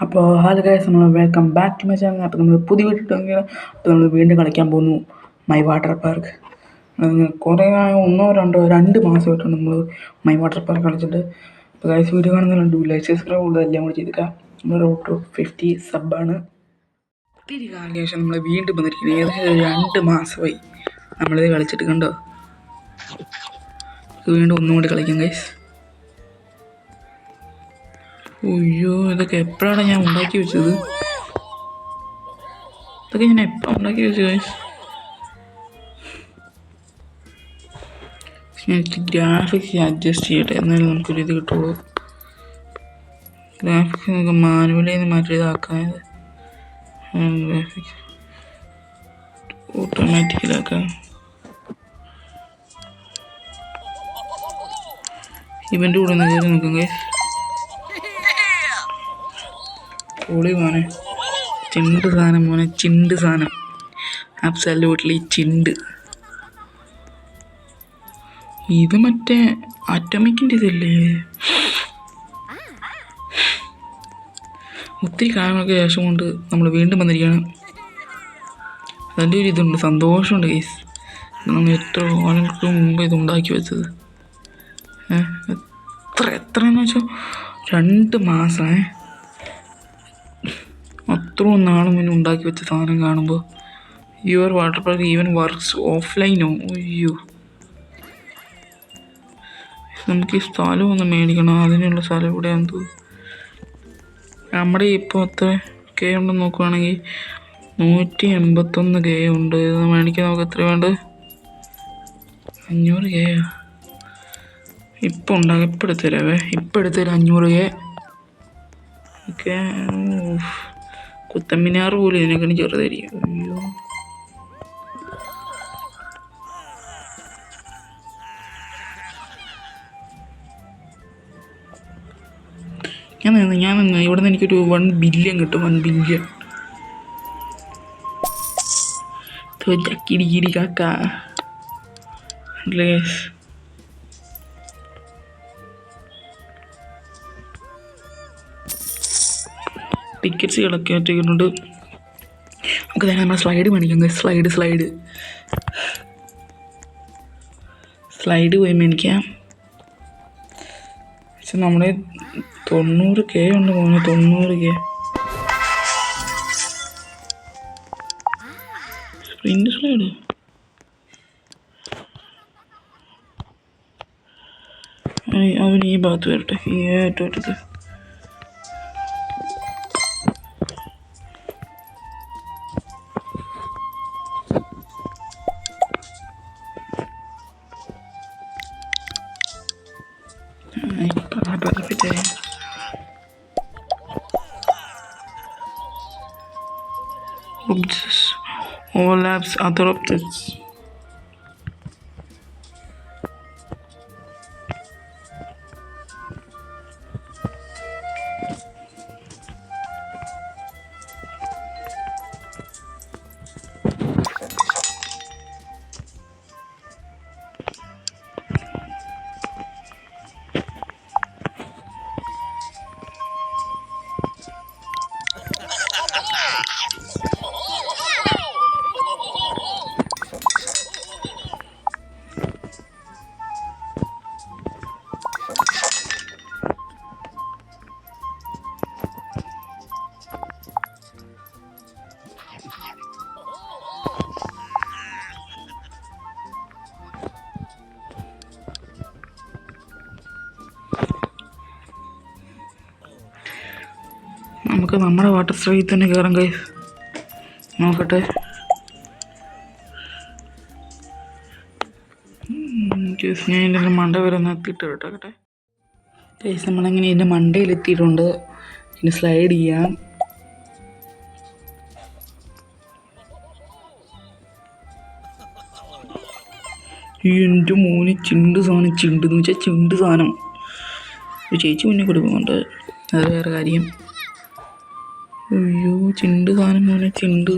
അപ്പോൾ hello guys, നമ്മൾ welcome back to my channel. അപ്പോൾ നമ്മൾ പുതിയ വീട്ടിട്ടെങ്കിൽ അപ്പോൾ നമ്മൾ വീണ്ടും കളിക്കാൻ പോകുന്നു മൈ വാട്ടർ പാർക്ക്. കുറേ ഒന്നോ രണ്ടോ 2 മാസമായിട്ടാണ് നമ്മൾ മൈ വാട്ടർ പാർക്ക് കളിച്ചിട്ട്. അപ്പോൾ ഗൈസ്, വീഡിയോ കാണുന്നുണ്ട് സബ്സ്ക്രൈബ് കൂടുതൽ എല്ലാം കൂടി ചെയ്തേക്കാം. നമ്മൾ റോഡ് ടു 50 സബ്ബാണ്. ഒത്തിരി കാലം ശേഷം നമ്മൾ വീണ്ടും വന്നിരിക്കുന്നത്. ഏകദേശം 2 മാസമായി നമ്മളിത് കളിച്ചിട്ട്. കണ്ടോ, വീണ്ടും ഒന്നുകൂടി കളിക്കാം ഗൈസ്. അയ്യോ, ഇതൊക്കെ എപ്പോഴാണ് ഞാൻ ഉണ്ടാക്കി വെച്ചത്? ഇതൊക്കെ ഞാൻ എപ്പോൾ ഉണ്ടാക്കി വെച്ചു ഗൈസ്? ഞാൻ ഗ്രാഫിക്സ് അഡ്ജസ്റ്റ് ചെയ്യട്ടെ, എന്നാലും നമുക്കൊരു ഇത് കിട്ടുള്ളൂ. ഗ്രാഫിക്സ് നമുക്ക് മാനുവലിൽ നിന്ന് മാറ്റി ഇതാക്കാം. ഗ്രാഫിക്സ് ഓട്ടോമാറ്റിക്കലാക്കാം. ഇവൻ്റെ കൂടെ ഒന്ന് കയറി നോക്കാം ഗൈസ്. പൊളി മോനെ, ചിണ്ട് സാധനം മോനെ, ചിണ്ട് സാധനം, അബ്സല്യൂട്ട്ലി ചിണ്ട്. ഇത് മറ്റേ അറ്റോമിക്കിൻ്റെ ഇതല്ലേ? ഒത്തിരി കാലങ്ങൾക്ക് ശേഷം കൊണ്ട് നമ്മൾ വീണ്ടും വന്നിരിക്കുകയാണ്. അതിൻ്റെ ഒരു ഇതുണ്ട്, സന്തോഷമുണ്ട് ഗൈസ്. നമ്മൾ എത്ര കാലങ്ങൾക്ക് മുമ്പ് ഇത് ഉണ്ടാക്കി വെച്ചത്. എത്രയെന്ന് വെച്ചാൽ 2 മാസം. അത്രയും നാളും മുന്നേ ഉണ്ടാക്കി വെച്ച സാധനം കാണുമ്പോൾ your water park even works ഓഫ്ലൈനോ? അയ്യോ, നമുക്ക് ഈ സ്ഥലം ഒന്ന് മേടിക്കണം. അതിനുള്ള സ്ഥലം എവിടെയാണെന്ന് തോന്നുന്നു. നമ്മുടെ ഇപ്പോൾ എത്ര കെ ഉണ്ടെന്ന് നോക്കുകയാണെങ്കിൽ 181 കെ ഉണ്ട്. ഇത് മേടിക്കാൻ നമുക്ക് എത്ര വേണ്ടത്? 500 കെ. ഇപ്പം ഉണ്ടാകും, ഇപ്പം എടുത്തരാവേ. ഇപ്പം എടുത്തരാം 500 കെ. ഓക്കെ, കുത്തമ്മിനാർ പോലും ഇതിനെക്കാളും ചെറുതായിരിക്കും. അയ്യോ, ഞാൻ ഇവിടെ നിന്ന് എനിക്കൊരു 1 ബില്യൺ കിട്ടും. 1 ബില്യൺ കിരി കാക്ക. ടിക്കറ്റ്സുകളൊക്കെ വെച്ചിട്ടുണ്ട്. നമുക്ക് തന്നെ നമ്മൾ സ്ലൈഡ് മേടിക്കാം. സ്ലൈഡ് പോയി മേടിക്കാം. പക്ഷെ നമ്മുടെ 90 കെ ഉണ്ട് മോനെ, 90 കെ. സ്പ്രിന്റ് സ്ലൈഡ് അവന് ഈ ഭാഗത്ത് വരട്ടെ, ഈ ഏറ്റവും അടുത്ത്. Overlaps other objects. നമുക്ക് നമ്മുടെ വാട്ടർ സ്ലൈഡിൽ തന്നെ കയറാം ഗൈസ്. നോക്കട്ടെ, ഞാൻ ഇതിൻ്റെ മണ്ട വരെ ഒന്ന് എത്തിയിട്ട് കേട്ടെ ഗൈസ്. നമ്മളങ്ങനെ ഇതിൻ്റെ മണ്ടയിലെത്തിയിട്ടുണ്ട്. ഇനി സ്ലൈഡ് ചെയ്യാം. എൻ്റെ മോന് ചിണ്ട് സാധനം. ചിണ്ടെന്ന് വെച്ചാൽ ചിണ്ട് സാധനം. ഒരു ചേച്ചി മുന്നേ കൊടുക്കുന്നുണ്ട്, അത് വേറെ കാര്യം. അയ്യോ, ചിണ്ട് സാധനം മോനെ, ചിണ്ട്.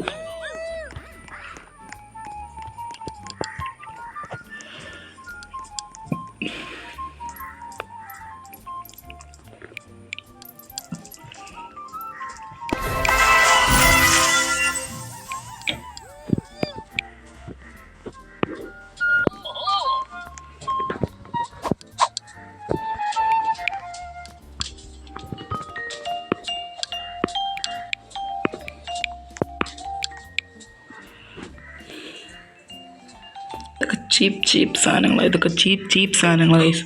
ചീപ്പ് സാധനങ്ങൾ, ഇതൊക്കെ ചീപ്പ് സാധനങ്ങൾ ഗൈസ്.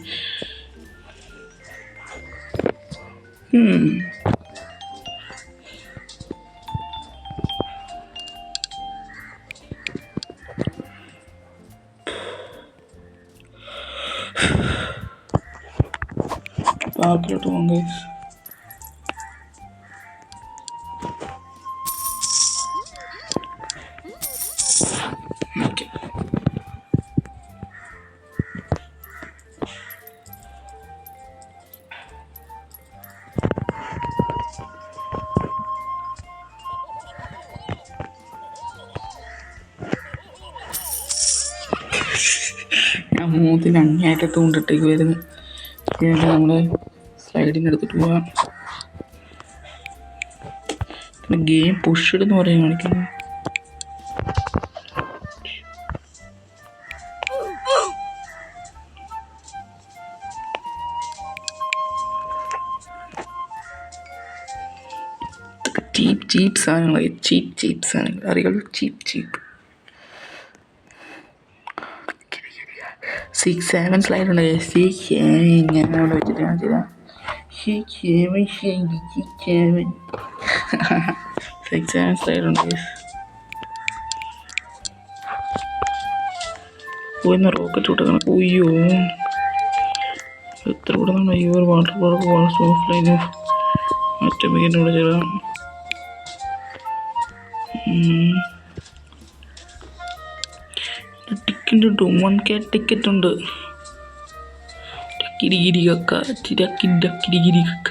പാർക്കിലോട്ട് പോകാം ഗൈസ്. ഓക്കെ, ഞാൻ മൂന്നിൽ അങ്ങേറ്റത്ത് കൊണ്ടിട്ടേക്ക് വരുന്നു. നമ്മൾ സ്ലൈഡിന് എടുത്തിട്ട് പോവാം. ഗെയിം പുഷ്ഡ് എന്ന് പറയാൻ കാണിക്കുന്നു. ചീപ്പ് സാധനങ്ങൾ, ചീപ്പ് സാധനങ്ങൾ അറിയാം. ചീപ്പ് 6-7 സ്ലൈഡ് ഉണ്ട്. 6-7 ഞാൻ അവിടെ വെച്ചിട്ട് കാണിച്ചതാ. 6-7 സ്ലൈഡ് ഉണ്ട്. പോയിന്ന് റോക്കറ്റ് വിട്ടേക്കണം. അയ്യോ, എത്ര കൂടെ നമ്മൾ ഈ ഒരു water park walls of line മറ്റേ മീൻ്റെ കൂടെ ചേരാം. ടിക്കറ്റ് ഉണ്ട്, 1K ടിക്കറ്റ് ഉണ്ട്. കിരികിരി കക്ക കിരികിരി കക്ക.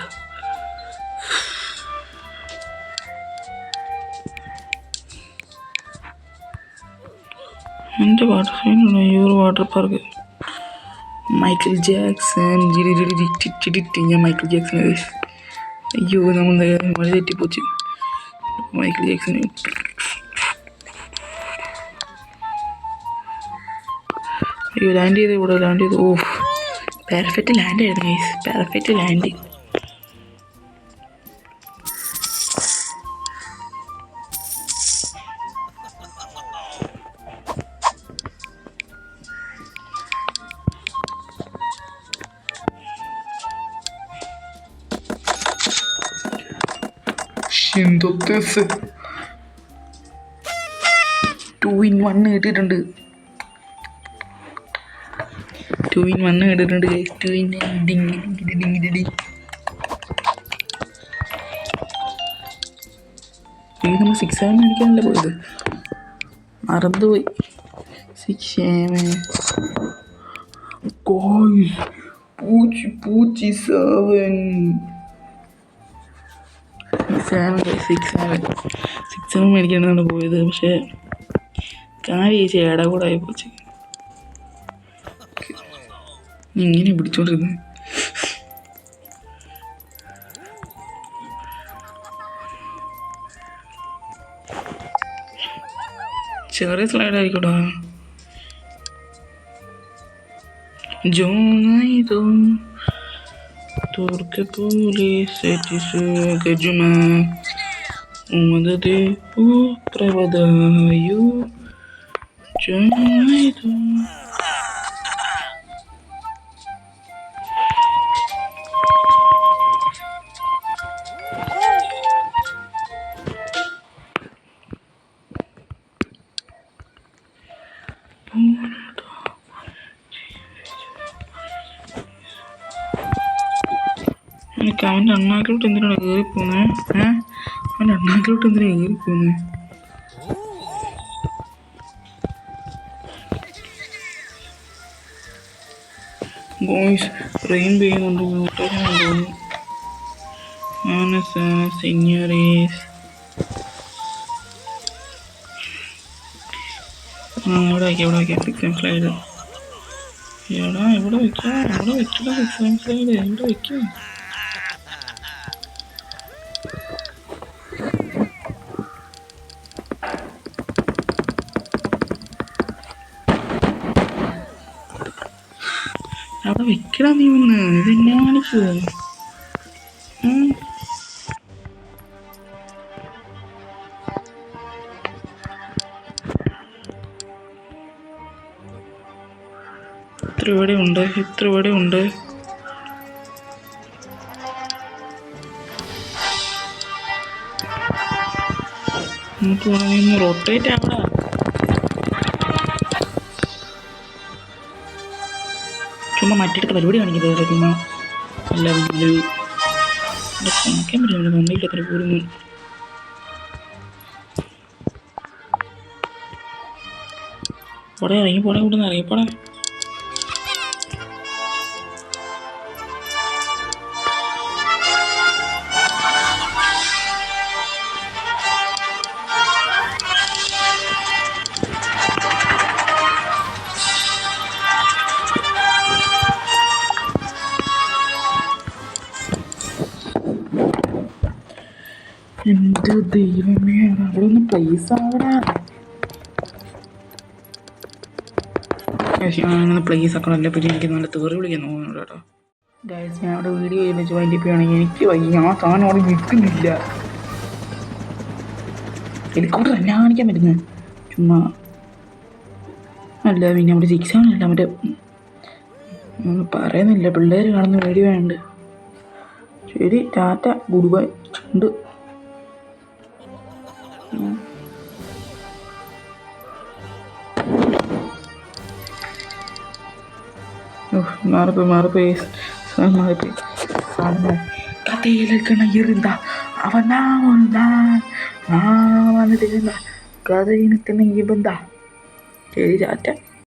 എൻ്റെ വാട്ടർ സൈനുണ്ട് ഈ ഒരു വാട്ടർ പാർക്ക്. മൈക്കിൾ ജാക്സൺ ഞാൻ മൈക്കിൾ ജാക്സൺ. അയ്യോ, നമ്മൾ മഴ തെറ്റിപ്പോച്ച്. മൈക്കിൾ ജാക്സൺ അയ്യോ, ലാൻഡ് ചെയ്ത് ഇവിടെ ലാൻഡ് ചെയ്ത്. ഓ, പെർഫെക്റ്റ് ലാൻഡ് ആയിരുന്നു ഗൈസ്, പെർഫെക്റ്റ് ലാൻഡ്. എന്തോത്തെ 2-in-1 കിട്ടിയിട്ടുണ്ട്. 2-in-1 കിട്ടിയിട്ടുണ്ട് ഗൈസ്. 2-in-1 നമ്മൾ 6-7 മേടിക്കാനല്ലേ പോയത്, മറന്നുപോയി. 6-7 പൂച്ചി 6-7 മേടിക്കാനാണ് പോയത്. പക്ഷേ കാര്യം ചേടാ കൂടെ ആയിപ്പോച്ച്. ഇങ്ങനെ പിടിച്ചോണ്ടിരുന്നു. ചെറിയ slide ആയിക്കോട്ടാ. ജോനായിതോ turke police gajuma umadade pravadayu jaidu. അവൻ്റെ അണ്ണാക്കിലോട്ട് എന്തിനാണ് കയറിപ്പോന്നെ? അവൻ്റെ അണ്ണാക്കിലോട്ട് എന്തിനാണ് കയറിപ്പോന്നെ? ബോയ്സ് റെയിൻ പെയ്യുന്നുണ്ട്, മ്യൂട്ടേഷൻ തോന്നുന്നു. സെന്യോറീസ് ഇവിടെ വയ്ക്കാം 6-7 സ്ലൈഡ്. എടാ ഇവിടെ വെക്കാം, ഇവിടെ വെക്കടാ 6-7 സ്ലൈഡ് ഇവിടെ വെക്കാം. അവിടെ വെക്കടാ നീ ഒന്ന്. ഇതെന്നെ കാണിക്കുവോ? ഇവിടെ ഉണ്ട്, ഇത്ര ഇവിടെ ഉണ്ട്. നമുക്ക് വേണമെങ്കിൽ റൊട്ടേറ്റ് ആവണം. ചുമ്മാ മറ്റെടുത്ത് പരിപാടി കാണിക്കുന്നത് ചുമ്മാ അല്ല ഒരു കാണിക്കാൻ പറ്റില്ല. നന്നായിട്ടത്ര പോലും പോടെ ഇറങ്ങി പോടെ കൂടെ ഇറങ്ങിപ്പോടെ. എൻ്റെ ദൈവമേ, അവിടെ ഒന്ന് പ്ലേസ് ആവടാ. അങ്ങനെ പ്ലേസ് ആക്കണമല്ലേ. പിന്നെ എനിക്ക് നല്ല തെറി വിളിക്കാൻ തോന്നുന്നുണ്ട് കേട്ടോ. ഗൈസ്, ഞാൻ അവിടെ വീഡിയോ ചെയ്ത് വൈകിപ്പിക്കുകയാണെങ്കിൽ എനിക്ക് വയ്യ. ആ സാധനം അവിടെ നിൽക്കുന്നില്ല. ഹെലികോപ്റ്റർ എന്നെ കാണിക്കാൻ പറ്റുന്നത് ചുമ്മാ അല്ല. പിന്നെ അവിടെ 6 ആണല്ല, മറ്റേ ഒന്നും പറയുന്നില്ല. പിള്ളേർ കാണുന്ന വീഡിയോ വേണ്ട. ശരി, ടാറ്റ, ഗുഡ് ബൈ. ഉണ്ട് മാറിപ്പോയി. കഥയിലേക്കണ ഇരുന്ന അവനാ കഥയിനത്തിന് ഈ ബന്ധ. ശരി, ടാറ്റ.